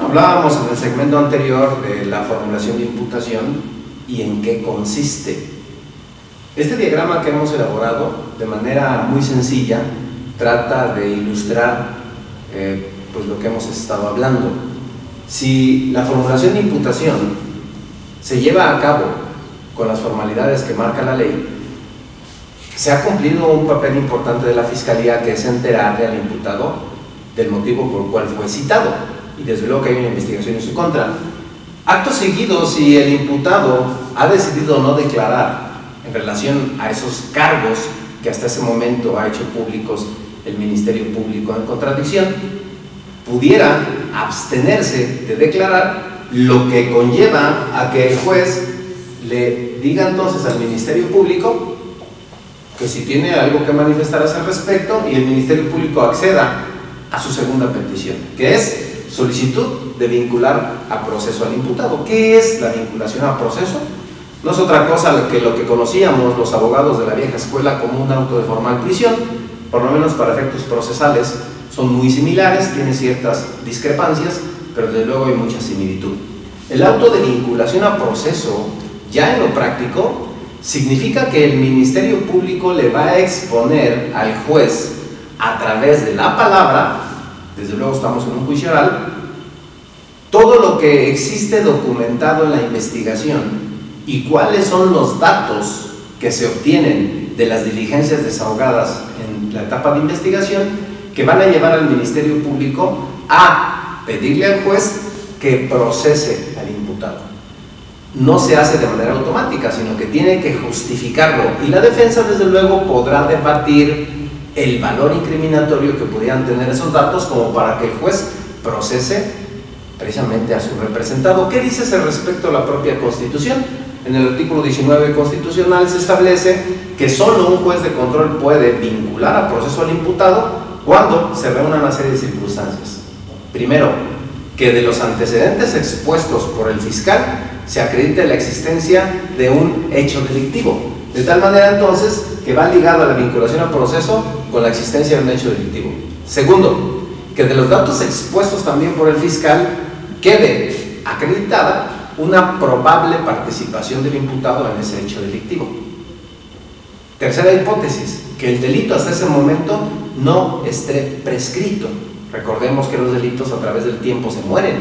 Hablábamos en el segmento anterior de la formulación de imputación y en qué consiste. Este diagrama que hemos elaborado de manera muy sencilla trata de ilustrar pues lo que hemos estado hablando. Si la formulación de imputación se lleva a cabo con las formalidades que marca la ley, se ha cumplido un papel importante de la Fiscalía, que es enterarle al imputado del motivo por el cual fue citado, y desde luego que hay una investigación en su contra. Acto seguido, si el imputado ha decidido no declarar en relación a esos cargos que hasta ese momento ha hecho públicos el Ministerio Público en contradicción, pudiera abstenerse de declarar, lo que conlleva a que el juez le diga entonces al Ministerio Público que si tiene algo que manifestar a ese respecto, y el Ministerio Público acceda a su segunda petición, que es solicitud de vincular a proceso al imputado. ¿Qué es la vinculación a proceso? No es otra cosa que lo que conocíamos los abogados de la vieja escuela como un auto de formal prisión. Por lo menos para efectos procesales son muy similares, tienen ciertas discrepancias, pero desde luego hay mucha similitud. El auto de vinculación a proceso, ya en lo práctico, significa que el Ministerio Público le va a exponer al juez a través de la palabra, desde luego estamos en un juicio oral, todo lo que existe documentado en la investigación y cuáles son los datos que se obtienen de las diligencias desahogadas en la etapa de investigación, que van a llevar al Ministerio Público a pedirle al juez que procese al imputado. No se hace de manera automática, sino que tiene que justificarlo, y la defensa desde luego podrá debatir el valor incriminatorio que pudieran tener esos datos como para que el juez procese precisamente a su representado. ¿Qué dice ese respecto a la propia Constitución? En el artículo 19 constitucional se establece que solo un juez de control puede vincular a proceso al imputado cuando se reúnan una serie de circunstancias. Primero, que de los antecedentes expuestos por el fiscal se acredite la existencia de un hecho delictivo, de tal manera entonces que va ligado a la vinculación a proceso con la existencia de un hecho delictivo. Segundo, que de los datos expuestos también por el fiscal quede acreditada una probable participación del imputado en ese hecho delictivo. Tercera hipótesis, que el delito hasta ese momento no esté prescrito. Recordemos que los delitos a través del tiempo se mueren.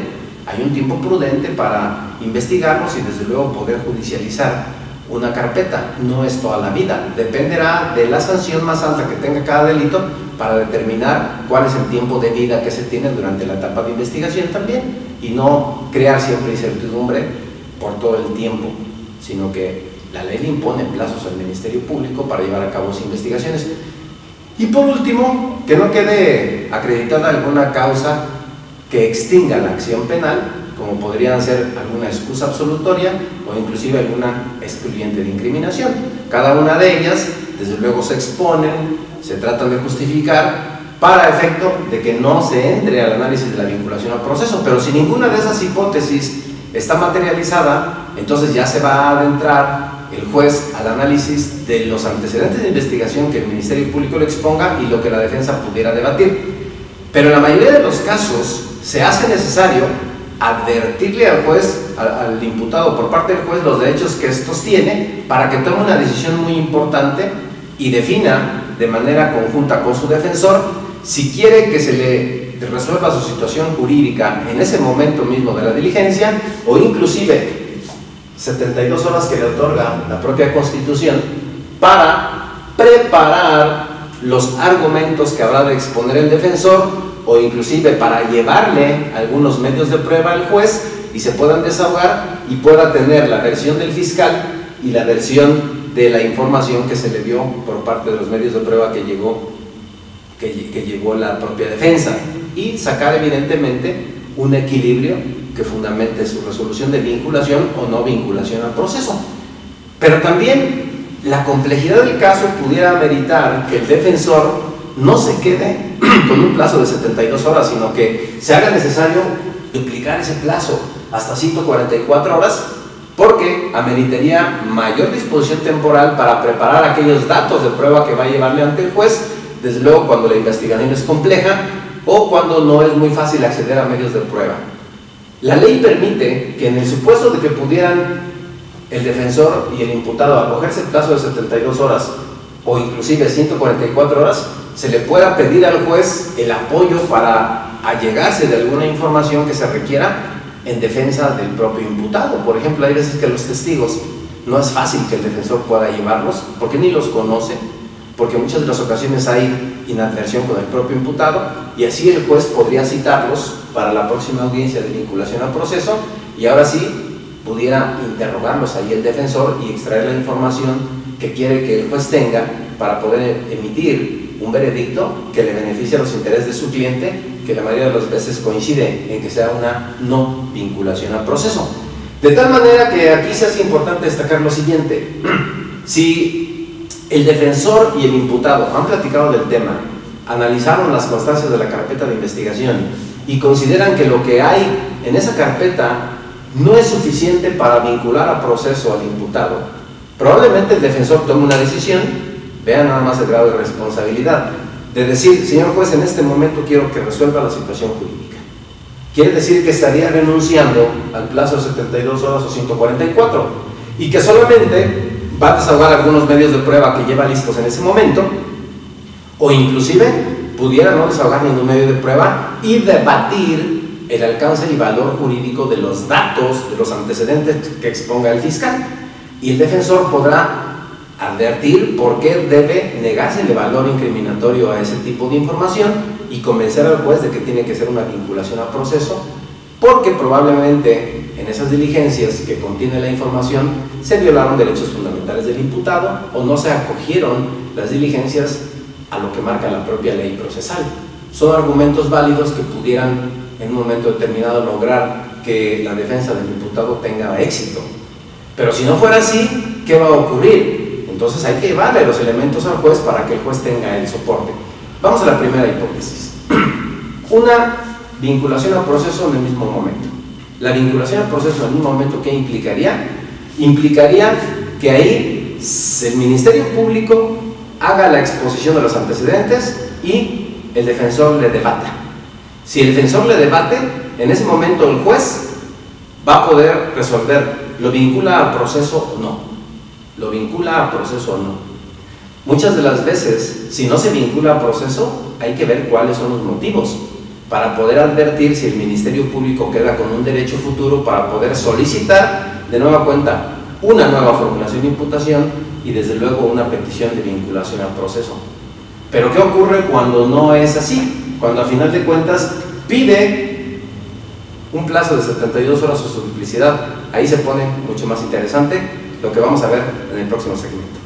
Hay un tiempo prudente para investigarlos y desde luego poder judicializar una carpeta. No es toda la vida, dependerá de la sanción más alta que tenga cada delito para determinar cuál es el tiempo de vida que se tiene durante la etapa de investigación también, y no crear siempre incertidumbre por todo el tiempo, sino que la ley le impone plazos al Ministerio Público para llevar a cabo sus investigaciones. Y por último, que no quede acreditada alguna causa que extinga la acción penal, como podrían ser alguna excusa absolutoria o inclusive alguna excluyente de incriminación. Cada una de ellas, desde luego, se exponen, se tratan de justificar para efecto de que no se entre al análisis de la vinculación al proceso, pero si ninguna de esas hipótesis está materializada, entonces ya se va a adentrar el juez al análisis de los antecedentes de investigación que el Ministerio Público le exponga y lo que la defensa pudiera debatir. Pero en la mayoría de los casos se hace necesario advertirle al juez, al imputado por parte del juez, los derechos que estos tiene para que tome una decisión muy importante y defina de manera conjunta con su defensor si quiere que se le resuelva su situación jurídica en ese momento mismo de la diligencia, o inclusive 72 horas que le otorga la propia Constitución para preparar los argumentos que habrá de exponer el defensor, o inclusive para llevarle algunos medios de prueba al juez y se puedan desahogar y pueda tener la versión del fiscal y la versión de la información que se le dio por parte de los medios de prueba que llevó la propia defensa, y sacar evidentemente un equilibrio que fundamente su resolución de vinculación o no vinculación al proceso. Pero también la complejidad del caso pudiera ameritar que el defensor no se quede con un plazo de 72 horas, sino que se haga necesario duplicar ese plazo hasta 144 horas, porque ameritaría mayor disposición temporal para preparar aquellos datos de prueba que va a llevarle ante el juez, desde luego cuando la investigación es compleja o cuando no es muy fácil acceder a medios de prueba. La ley permite que en el supuesto de que pudieran el defensor y el imputado acogerse el plazo de 72 horas o inclusive 144 horas, se le pueda pedir al juez el apoyo para allegarse de alguna información que se requiera en defensa del propio imputado. Por ejemplo, hay veces que los testigos no es fácil que el defensor pueda llevarlos porque ni los conoce, porque en muchas de las ocasiones hay inadversión con el propio imputado, y así el juez podría citarlos para la próxima audiencia de vinculación al proceso, y ahora sí pudiera interrogarlos ahí el defensor y extraer la información que quiere que el juez tenga para poder emitir un veredicto que le beneficie a los intereses de su cliente, que la mayoría de las veces coincide en que sea una no vinculación al proceso. De tal manera que aquí se hace importante destacar lo siguiente: si el defensor y el imputado han platicado del tema, analizaron las constancias de la carpeta de investigación y consideran que lo que hay en esa carpeta no es suficiente para vincular a proceso al imputado, probablemente el defensor tome una decisión, vean nada más el grado de responsabilidad, de decir: señor juez, en este momento quiero que resuelva la situación jurídica. Quiere decir que estaría renunciando al plazo de 72 horas o 144, y que solamente va a desahogar algunos medios de prueba que lleva listos en ese momento, o inclusive pudiera no desahogar ningún medio de prueba y debatir el alcance y valor jurídico de los datos, de los antecedentes que exponga el fiscal, y el defensor podrá advertir por qué debe negarse el valor incriminatorio a ese tipo de información y convencer al juez de que tiene que ser una vinculación a proceso, porque probablemente en esas diligencias que contiene la información se violaron derechos fundamentales del imputado o no se acogieron las diligencias a lo que marca la propia ley procesal. Son argumentos válidos que pudieran en un momento determinado lograr que la defensa del imputado tenga éxito. Pero si no fuera así, ¿qué va a ocurrir? Entonces hay que llevarle los elementos al juez para que el juez tenga el soporte. Vamos a la primera hipótesis. Una vinculación al proceso en el mismo momento. La vinculación al proceso en un momento, ¿qué implicaría? Implicaría que ahí el Ministerio Público haga la exposición de los antecedentes y el defensor le debata. Si el defensor le debate, en ese momento el juez va a poder resolver: ¿lo vincula al proceso o no? ¿Lo vincula al proceso o no? Muchas de las veces, si no se vincula al proceso, hay que ver cuáles son los motivos para poder advertir si el Ministerio Público queda con un derecho futuro para poder solicitar de nueva cuenta una nueva formulación de imputación y desde luego una petición de vinculación al proceso. Pero ¿qué ocurre cuando no es así? Cuando a final de cuentas pide un plazo de 72 horas o su duplicidad. Ahí se pone mucho más interesante lo que vamos a ver en el próximo segmento.